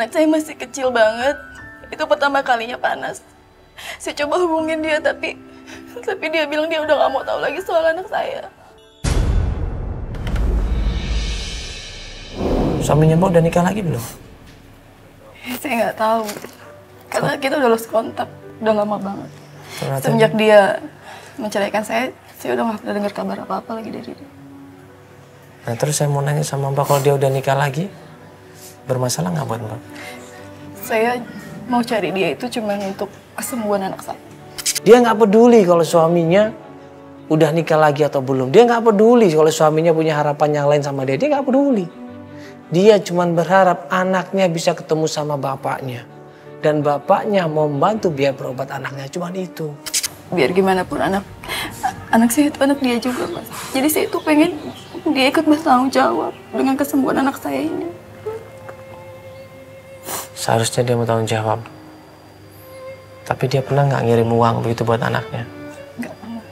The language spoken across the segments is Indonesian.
anak saya masih kecil banget. Itu pertama kalinya panas. Saya coba hubungin dia, tapi dia bilang dia udah gak mau tahu lagi soal anak saya. Suaminya Mbak udah nikah lagi belum? Saya nggak tahu. Karena kita udah lost kontak, udah lama banget. Ternyata Semenjak dia menceraikan saya udah gak pernah dengar kabar apa-apa lagi dari dia. Nah terus saya mau nanya sama Mbak, kalau dia udah nikah lagi, bermasalah nggak buat Mbak? Saya mau cari dia itu cuma untuk kesembuhan anak saya. Dia nggak peduli kalau suaminya udah nikah lagi atau belum. Dia nggak peduli kalau suaminya punya harapan yang lain sama dia. Dia nggak peduli. Dia cuma berharap anaknya bisa ketemu sama bapaknya. Dan bapaknya mau membantu biaya berobat anaknya. Cuma itu. Biar gimana pun anak saya itu anak dia juga, Mas. Jadi saya itu pengen dia ikut bertanggung jawab dengan kesembuhan anak saya ini. Seharusnya dia mau tanggung jawab. Tapi dia pernah nggak ngirim uang begitu buat anaknya? Nggak pernah.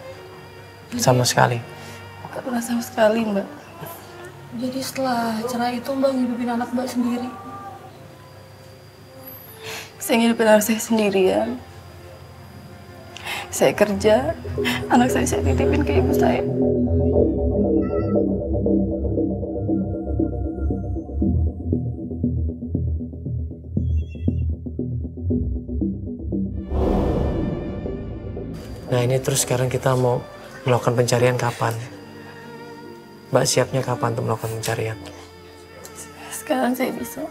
Sama sekali? Nggak pernah sama sekali, Mbak. Jadi setelah cerai itu Mbak ngidupin anak Mbak sendiri? Saya ngidupin anak saya sendirian. Saya kerja, anak saya titipin ke ibu saya. Nah ini terus sekarang kita mau melakukan pencarian kapan? Mbak siapnya kapan untuk melakukan pencarian? Sekarang saya bisa.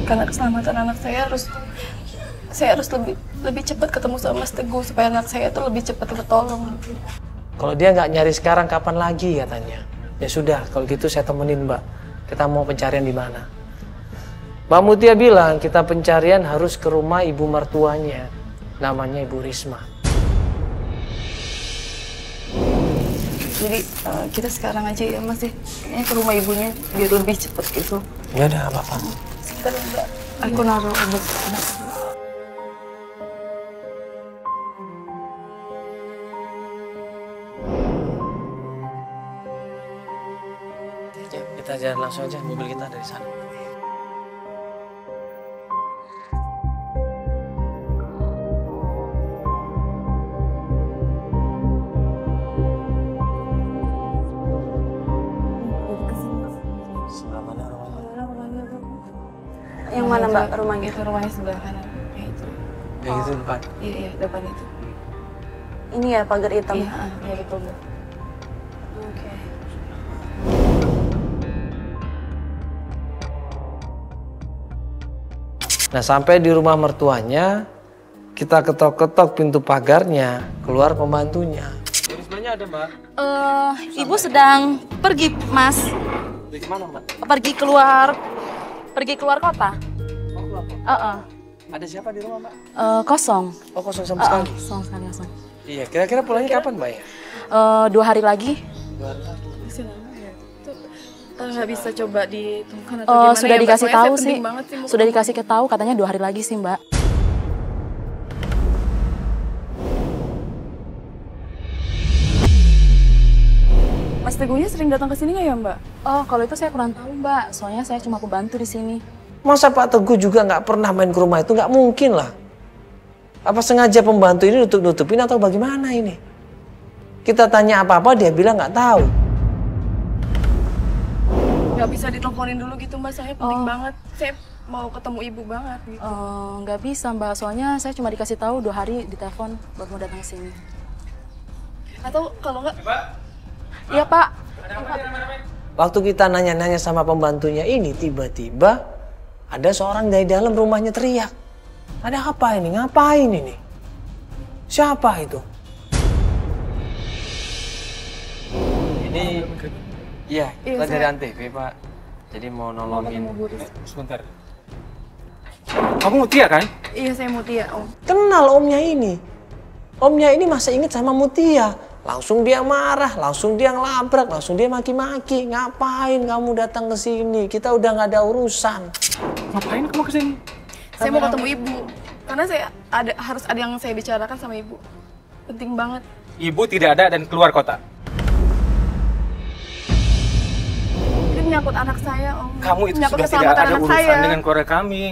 Karena keselamatan anak saya harus lebih cepat ketemu sama Mas Teguh supaya anak saya itu lebih cepat tertolong. Kalau dia nggak nyari sekarang, kapan lagi katanya? Ya sudah, kalau gitu saya temenin Mbak. Kita mau pencarian di mana? Mbak Mutia bilang kita pencarian harus ke rumah ibu mertuanya. Namanya Ibu Risma. Jadi kita sekarang aja ya Mas ya. Kayaknya ke rumah ibunya biar lebih cepat gitu. Ya udah, nggak apa-apa. Sebentar ya, Mbak. Aku naruh obat anak. Kita jalan langsung aja, mobil kita dari sana. Yang mana Mbak rumahnya? Itu rumahnya sebelah kanan. Ya itu. Yang itu depan. Iya, depan itu. Ini ya pagar hitam? Iya betul, Mbak. Oke. Nah sampai di rumah mertuanya, kita ketok-ketok pintu pagarnya, keluar pembantunya. Rismanya ada Mbak? Ibu sedang pergi, Mas. Pergi kemana Mbak? Pergi keluar kota. Oh keluar kota? Ada siapa di rumah Mbak? Kosong. Oh kosong sama sekali? Kosong sekali, kosong. Iya, kira-kira pulangnya kapan Mbak ya? 2 hari lagi. 2 hari lagi. Masih lama ya. Nggak bisa coba ditemukan atau gimana Sudah ya, Mbak? dikasih Soalnya tahu saya sih. penting banget mau Sudah ketemu. dikasih tahu katanya 2 hari lagi sih, Mbak. Mas Teguhnya sering datang ke sini nggak ya, Mbak? Oh, kalau itu saya kurang tahu, Mbak. Soalnya saya cuma pembantu di sini. Masa Pak Teguh juga nggak pernah main ke rumah itu? Nggak mungkin lah. Apa sengaja pembantu ini nutup-nutupin atau bagaimana ini? Kita tanya apa-apa dia bilang nggak tahu. Nggak bisa diteleponin dulu gitu, Mbak. Saya penting banget. Saya mau ketemu ibu banget gitu. Nggak bisa, Mbak. Soalnya saya cuma dikasih tahu 2 hari di telepon baru mau datang ke sini. Atau kalau nggak... Iya, Pak. Waktu kita nanya-nanya sama pembantunya ini, tiba-tiba ada seorang dari dalam rumahnya teriak. Ada apa ini? Ngapain ini? Siapa itu? Ini, iya, kita dari Antv, Pak. Jadi mau nolongin. Sebentar. Kamu Mutia kan? Iya, saya Mutia, Om. Kenal omnya ini. Omnya ini masih inget sama Mutia. Langsung dia marah, langsung dia ngelabrak, langsung dia maki-maki. Ngapain kamu datang ke sini? Kita udah nggak ada urusan. Ngapain kamu kesini? Saya mau ketemu ibu. Karena harus ada yang saya bicarakan sama ibu. Penting banget. Ibu tidak ada dan keluar kota. Ini menyangkut anak saya, Om. Kamu itu Menyangkut sudah tidak keselamatan ada anak urusan saya. dengan keluarga kami.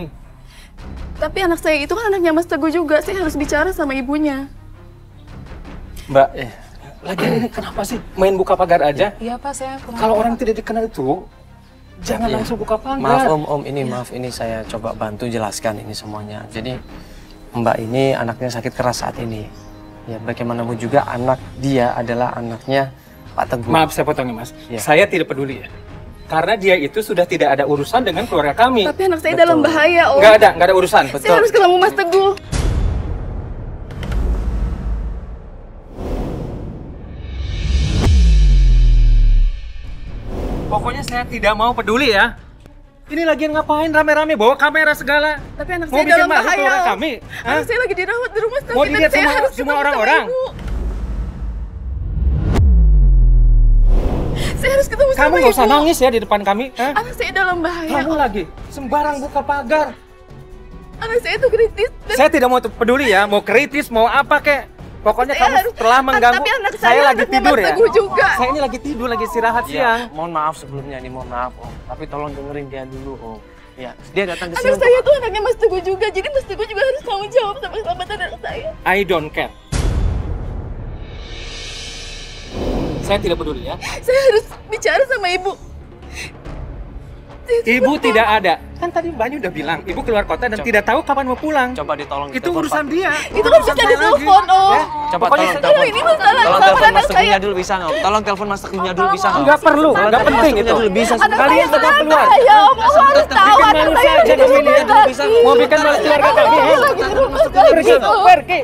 Tapi anak saya itu kan anaknya Mas Teguh juga. Saya harus bicara sama ibunya. Mbak, lagi ini kenapa sih main buka pagar aja? Iya Pak, saya kurang Kalau tahu. orang tidak dikenal itu, jangan Iya. langsung buka pagar. Maaf Om, maaf ini saya coba bantu jelaskan ini semuanya. Jadi Mbak ini anaknya sakit keras saat ini. Ya bagaimanapun juga anak dia adalah anaknya Pak Teguh. Maaf saya potongnya Mas, Iya. saya tidak peduli ya. Karena dia itu sudah tidak ada urusan dengan keluarga kami. Tapi anak saya Betul. dalam bahaya, Om. Nggak ada urusan. Saya harus ketemu Mas Teguh. Pokoknya saya tidak mau peduli ya. Ini lagi ngapain rame-rame bawa kamera segala? Tapi anak Mau saya bikin dalam malu bahaya. keluarga Om. kami? Hah? Anak saya lagi dirawat di rumah sakit. Mau dan dilihat saya semua- harus semua ketemu sama orang-orang? ibu. Saya harus ketemu Kamu sama nggak usah ibu. nangis ya di depan kami. Hah? Anak saya dalam bahaya. Kamu Om. lagi sembarang buka pagar. Anak saya itu kritis. Dan Saya tidak mau peduli ya, mau kritis, mau apa kek. Pokoknya saya kamu harus- telah mengganggu. Tapi anak Saya lagi anaknya tidur Mas ya. Teguh juga. Saya ini lagi tidur, lagi istirahat siang. Ya, mohon maaf sebelumnya nih, mohon maaf Om. Tapi tolong dengerin dia dulu Om. Ya, dia datang ke Anak sini. saya itu anaknya Mas Teguh juga. Jadi Mas Teguh juga harus tanggung jawab sama keselamatan anak saya. I don't care. Saya tidak peduli ya. Saya harus bicara sama ibu. Ibu tidak ada. Kan tadi Mbaknya udah bilang, ibu keluar kota dan tidak tahu kapan mau pulang. Coba ditolong. Itu ditelepon, urusan Pak. dia. Itu kan bisa ditelepon, Om. Ya, Coba pokoknya tolong saya- telepon. Ini masalah Tolong sama telepon anak Mas saya. Teguhnya dulu bisa nggak? Tolong telepon Mas Teguhnya dulu bisa nggak? Nggak perlu, nggak penting itu. Dulu bisa. Anak Kalian saya tetap dalam keluar. bahaya, Om. Kamu harus tahu Bikin anak malu saya saja di di sini rumah ya, dulu bisa. sakit. Mau bikin malu keluarga kami. Saya ya? lagi di rumah Pergi, sakit. pergi.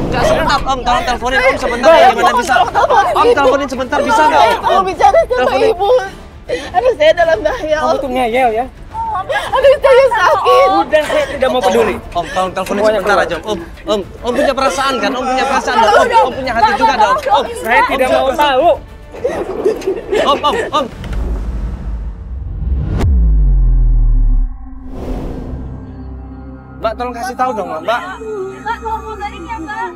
Nggak, sebentar Om, tolong teleponin Om sebentar ya, gimana bisa? Om teleponin sebentar bisa nggak Om? Saya mau bicara sama Teleponin. ibu. Anak saya dalam bahaya, Kamu Om. tuh ngeyel ya. Anak saya sakit. Udah, saya tidak mau peduli. Om, tolong teleponin Semuanya sebentar keluar. aja Om punya perasaan kan? Om punya perasaan dong. Om punya hati juga dong. Om, Saya tidak mau tahu. Om. Mbak, tolong kasih tahu dong, Mbak. Mbak, mau kabarin ya, Mbak.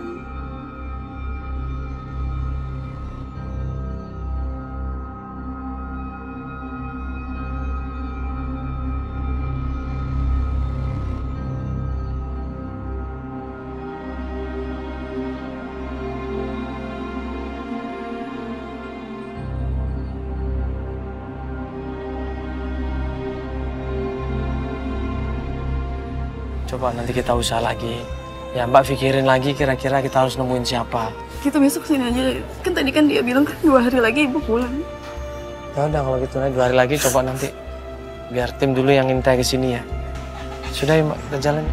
Coba nanti kita usaha lagi. Ya Mbak pikirin lagi kira-kira kita harus nemuin siapa. Kita besok sini aja. Kan tadi kan dia bilang kan 2 hari lagi ibu pulang. Ya udah kalau gitu 2 hari lagi coba nanti biar tim dulu yang ngintai ke sini ya. Sudah ya Mbak, kita jalan.